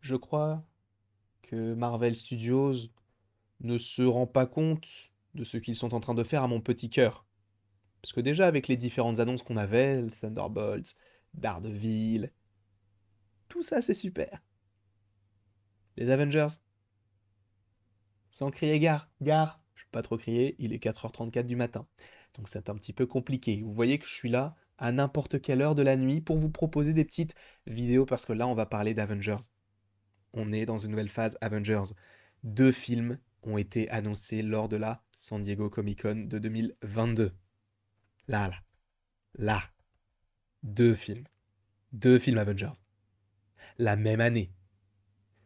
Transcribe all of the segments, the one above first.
je crois que Marvel Studios ne se rend pas compte de ce qu'ils sont en train de faire à mon petit cœur. Parce que déjà, avec les différentes annonces qu'on avait, Thunderbolts, Daredevil, tout ça c'est super. Les Avengers, sans crier gare, gare. Je peux pas trop crier, il est 4h34 du matin. Donc c'est un petit peu compliqué. Vous voyez que je suis là à n'importe quelle heure de la nuit pour vous proposer des petites vidéos parce que là on va parler d'Avengers. On est dans une nouvelle phase Avengers. Deux films ont été annoncés lors de la San Diego Comic Con de 2022. Là, là, là. Deux films. Deux films Avengers. La même année,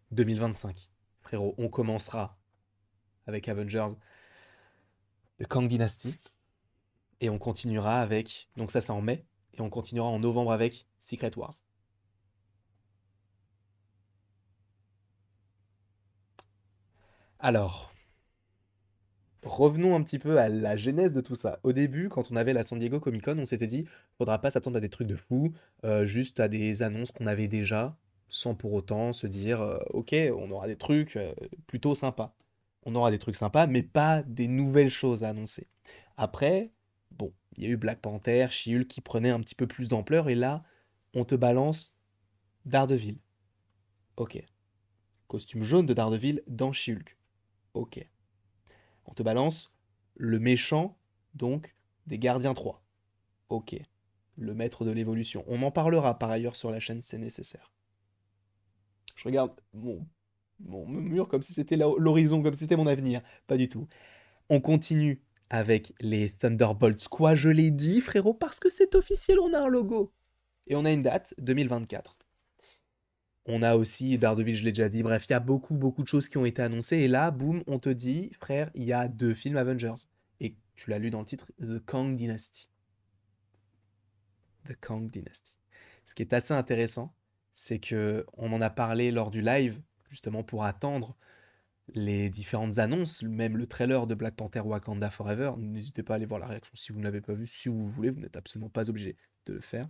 2025. Frérot, on commencera avec Avengers de Kang Dynasty et on continuera avec. Donc ça, c'est en mai. Et on continuera en novembre avec Secret Wars. Alors, revenons un petit peu à la genèse de tout ça. Au début, quand on avait la San Diego Comic Con, on s'était dit, faudra pas s'attendre à des trucs de fou, juste à des annonces qu'on avait déjà, sans pour autant se dire, ok, on aura des trucs plutôt sympas. On aura des trucs sympas, mais pas des nouvelles choses à annoncer. Après, bon, il y a eu Black Panther, She-Hulk qui prenait un petit peu plus d'ampleur, et là, on te balance Daredevil. Ok. Costume jaune de Daredevil dans She-Hulk. Ok. On te balance le méchant, donc, des Gardiens 3. Ok. Le maître de l'évolution. On en parlera par ailleurs sur la chaîne, c'est nécessaire. Je regarde mon mur comme si c'était l'horizon, comme si c'était mon avenir. Pas du tout. On continue avec les Thunderbolts. Quoi, je l'ai dit, frérot, parce que c'est officiel, on a un logo. Et on a une date, 2024. On a aussi Daredevil, je l'ai déjà dit. Bref, il y a beaucoup, beaucoup de choses qui ont été annoncées. Et là, boum, on te dit, frère, il y a deux films Avengers. Et tu l'as lu dans le titre, The Kang Dynasty. The Kang Dynasty. Ce qui est assez intéressant, c'est que on en a parlé lors du live, justement pour attendre les différentes annonces, même le trailer de Black Panther Wakanda Forever. N'hésitez pas à aller voir la réaction si vous ne l'avez pas vu, si vous voulez, vous n'êtes absolument pas obligé de le faire.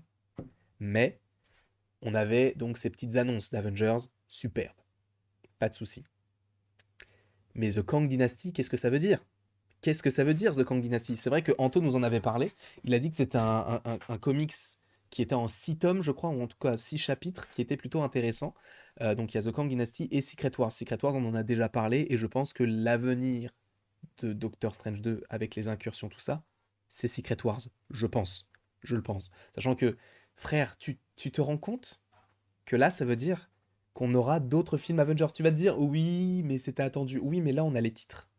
Mais on avait donc ces petites annonces d'Avengers, superbes, pas de souci. Mais The Kang Dynasty, qu'est-ce que ça veut dire? Qu'est-ce que ça veut dire The Kang Dynasty? C'est vrai que Anto nous en avait parlé. Il a dit que c'était un comics qui était en 6 tomes, je crois, ou en tout cas 6 chapitres, qui était plutôt intéressant. Donc il y a The Kang Dynasty et Secret Wars. Secret Wars, on en a déjà parlé, et je pense que l'avenir de Doctor Strange 2 avec les incursions, tout ça, c'est Secret Wars. Je pense. Je le pense. Sachant que, frère, tu te rends compte que là, ça veut dire qu'on aura d'autres films Avengers. Tu vas te dire, oui, mais c'était attendu. Oui, mais là, on a les titres.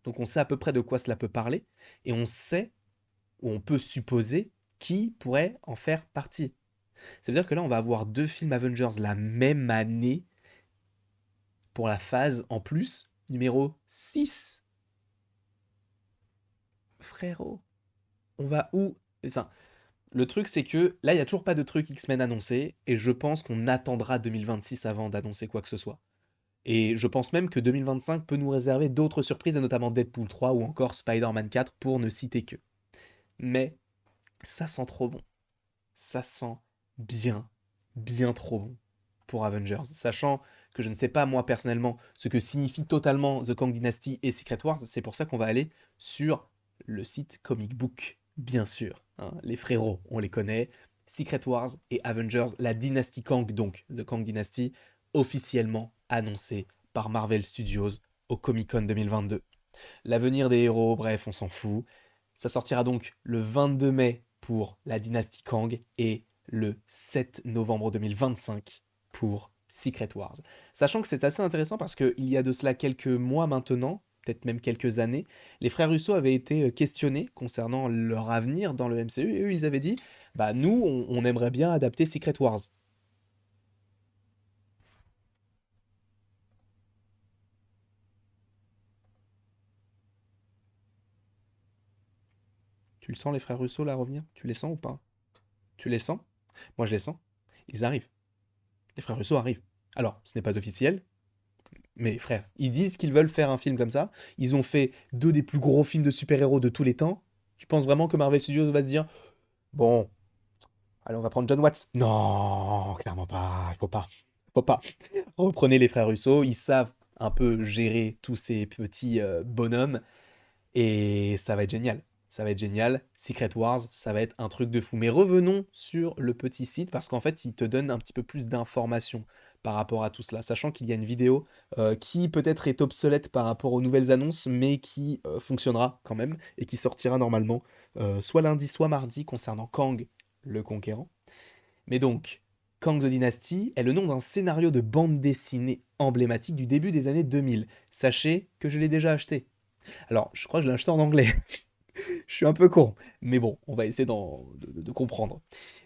Donc on sait à peu près de quoi cela peut parler, et on sait, ou on peut supposer, qui pourrait en faire partie. Ça veut dire que là, on va avoir deux films Avengers la même année, pour la phase, en plus, numéro 6. Frérot, on va où? Enfin, le truc, c'est que là, il n'y a toujours pas de truc X-Men annoncé, et je pense qu'on attendra 2026 avant d'annoncer quoi que ce soit. Et je pense même que 2025 peut nous réserver d'autres surprises, et notamment Deadpool 3 ou encore Spider-Man 4, pour ne citer que. Mais ça sent trop bon. Ça sent bien, bien trop bon pour Avengers. Sachant que je ne sais pas moi personnellement ce que signifie totalement The Kang Dynasty et Secret Wars, c'est pour ça qu'on va aller sur le site Comic Book, bien sûr. Hein. Les frérots, on les connaît. Secret Wars et Avengers, la dynastie Kang, donc The Kang Dynasty, officiellement annoncée par Marvel Studios au Comic Con 2022. L'avenir des héros, bref, on s'en fout. Ça sortira donc le 22 mai pour la dynastie Kang et le 7 novembre 2025 pour Secret Wars. Sachant que c'est assez intéressant parce qu'il y a de cela quelques mois maintenant, peut-être même quelques années, les frères Russo avaient été questionnés concernant leur avenir dans le MCU, et eux ils avaient dit, bah nous on aimerait bien adapter Secret Wars. Tu le sens les frères Russo là revenir? Tu les sens ou pas? Tu les sens? Moi je les sens. Ils arrivent. Les frères Russo arrivent. Alors, ce n'est pas officiel, mais frère, ils disent qu'ils veulent faire un film comme ça. Ils ont fait deux des plus gros films de super-héros de tous les temps. Tu penses vraiment que Marvel Studios va se dire, bon, allez, on va prendre John Watts? Non, clairement pas. Il faut pas. Faut pas. Reprenez les frères Russo, ils savent un peu gérer tous ces petits bonhommes et ça va être génial. Ça va être génial. Secret Wars, ça va être un truc de fou. Mais revenons sur le petit site parce qu'en fait, il te donne un petit peu plus d'informations par rapport à tout cela, sachant qu'il y a une vidéo qui peut-être est obsolète par rapport aux nouvelles annonces, mais qui fonctionnera quand même et qui sortira normalement soit lundi, soit mardi concernant Kang le Conquérant. Mais donc, Kang the Dynasty est le nom d'un scénario de bande dessinée emblématique du début des années 2000. Sachez que je l'ai déjà acheté. Alors, je crois que je l'ai acheté en anglais. Je suis un peu con, mais bon, on va essayer de comprendre.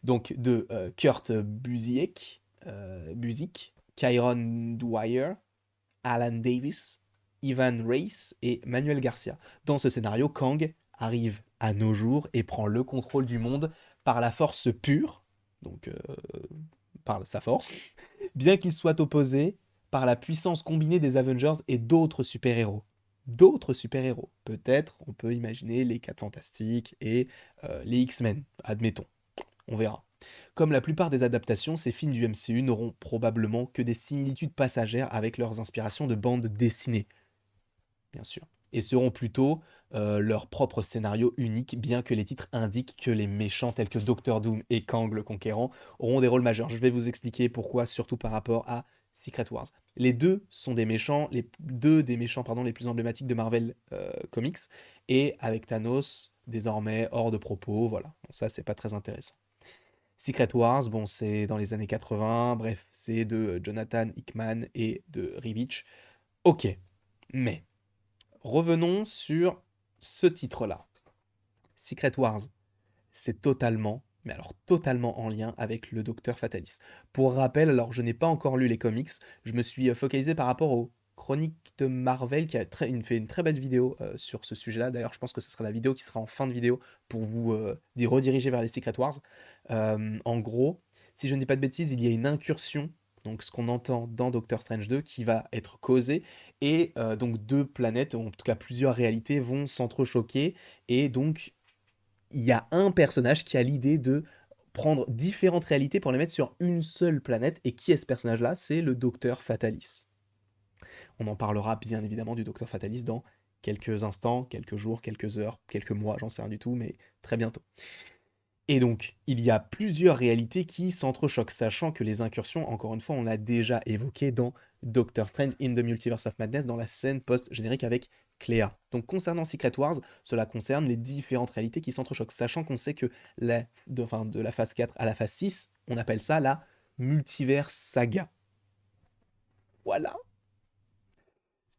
Donc, de Kurt Busiek, Kyron Dwyer, Alan Davis, Ivan Reis et Manuel Garcia. Dans ce scénario, Kang arrive à nos jours et prend le contrôle du monde par la force pure, donc par sa force, bien qu'il soit opposé par la puissance combinée des Avengers et d'autres super-héros. D'autres super-héros. Peut-être, on peut imaginer les 4 Fantastiques et les X-Men, admettons. On verra. Comme la plupart des adaptations, ces films du MCU n'auront probablement que des similitudes passagères avec leurs inspirations de bandes dessinées, bien sûr, et seront plutôt leur propre scénario unique, bien que les titres indiquent que les méchants tels que Doctor Doom et Kang le Conquérant auront des rôles majeurs. Je vais vous expliquer pourquoi, surtout par rapport à Secret Wars. Les deux sont des méchants, les deux des méchants pardon, les plus emblématiques de Marvel Comics, et avec Thanos désormais hors de propos, voilà. Bon, ça c'est pas très intéressant. Secret Wars, bon c'est dans les années 80, bref, c'est de Jonathan Hickman et de Rivich. Ok, mais revenons sur ce titre-là. Secret Wars, c'est totalement, mais alors totalement en lien avec le Docteur Fatalis. Pour rappel, alors je n'ai pas encore lu les comics, je me suis focalisé par rapport aux Chroniques de Marvel qui a fait une très belle vidéo sur ce sujet-là. D'ailleurs, je pense que ce sera la vidéo qui sera en fin de vidéo pour vous rediriger vers les Secret Wars. En gros, si je ne dis pas de bêtises, il y a une incursion, donc ce qu'on entend dans Doctor Strange 2, qui va être causée, et donc deux planètes, ou en tout cas plusieurs réalités, vont s'entrechoquer, et donc il y a un personnage qui a l'idée de prendre différentes réalités pour les mettre sur une seule planète, et qui est ce personnage-là? C'est le Docteur Fatalis. On en parlera bien évidemment du Docteur Fatalis dans quelques instants, quelques jours, quelques heures, quelques mois, j'en sais rien du tout, mais très bientôt. Et donc, il y a plusieurs réalités qui s'entrechoquent, sachant que les incursions, encore une fois, on l'a déjà évoqué dans Doctor Strange in the Multiverse of Madness, dans la scène post-générique avec Cléa. Donc, concernant Secret Wars, cela concerne les différentes réalités qui s'entrechoquent, sachant qu'on sait que de la phase 4 à la phase 6, on appelle ça la multivers saga. Voilà.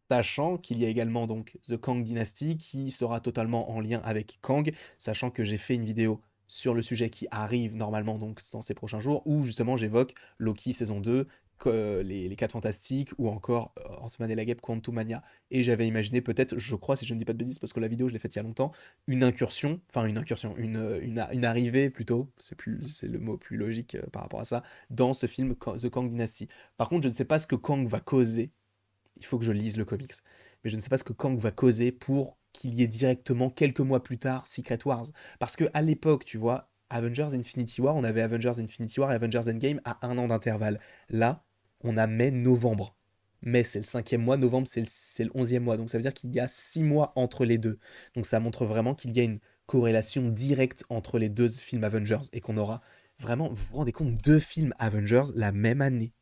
Sachant qu'il y a également donc The Kang Dynasty qui sera totalement en lien avec Kang, sachant que j'ai fait une vidéo sur le sujet qui arrive normalement donc dans ces prochains jours, où justement j'évoque Loki saison 2, les 4 Fantastiques, ou encore Ant-Man et la Guêpe Quantumania. Et j'avais imaginé peut-être, je crois, si je ne dis pas de bêtises, parce que la vidéo je l'ai faite il y a longtemps, une arrivée plutôt, c'est le mot plus logique par rapport à ça, dans ce film The Kang Dynasty. Par contre, je ne sais pas ce que Kang va causer, il faut que je lise le comics. Mais je ne sais pas ce que Kang va causer pour qu'il y ait directement quelques mois plus tard Secret Wars. Parce que à l'époque, tu vois, Avengers Infinity War, on avait Avengers Infinity War et Avengers Endgame à 1 an d'intervalle. Là, on a mai-novembre. Mai, c'est le 5e mois, novembre, c'est le 11e mois. Donc ça veut dire qu'il y a 6 mois entre les deux. Donc ça montre vraiment qu'il y a une corrélation directe entre les deux films Avengers et qu'on aura vraiment, vous vous rendez compte, 2 films Avengers la même année.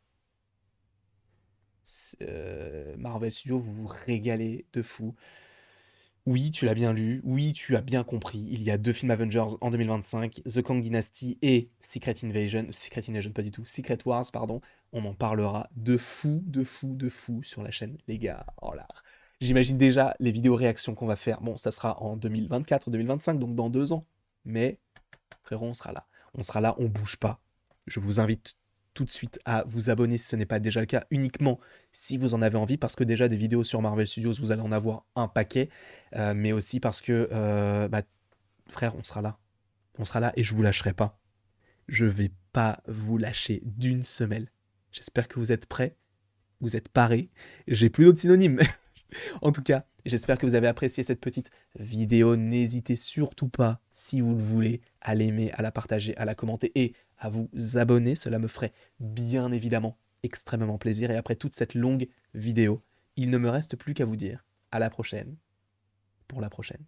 Marvel Studios, vous vous régalez de fou. Oui, tu l'as bien lu, oui, tu as bien compris. Il y a 2 films Avengers en 2025, The Kang Dynasty et Secret Invasion pas du tout, Secret Wars, pardon. On en parlera de fou, de fou, de fou sur la chaîne, les gars. Oh là. J'imagine déjà les vidéos réactions qu'on va faire. Bon, ça sera en 2024, 2025, donc dans 2 ans. Mais, frérot, on sera là. On sera là, on bouge pas. Je vous invite tout de suite à vous abonner si ce n'est pas déjà le cas, uniquement si vous en avez envie, parce que déjà des vidéos sur Marvel Studios, vous allez en avoir un paquet, mais aussi parce que, frère, on sera là. On sera là et je vous lâcherai pas. Je vais pas vous lâcher d'une semelle. J'espère que vous êtes prêts, vous êtes parés. J'ai plus d'autres synonymes. En tout cas, j'espère que vous avez apprécié cette petite vidéo. N'hésitez surtout pas, si vous le voulez, à l'aimer, à la partager, à la commenter et à vous abonner. Cela me ferait bien évidemment extrêmement plaisir et après toute cette longue vidéo, il ne me reste plus qu'à vous dire à la prochaine pour la prochaine.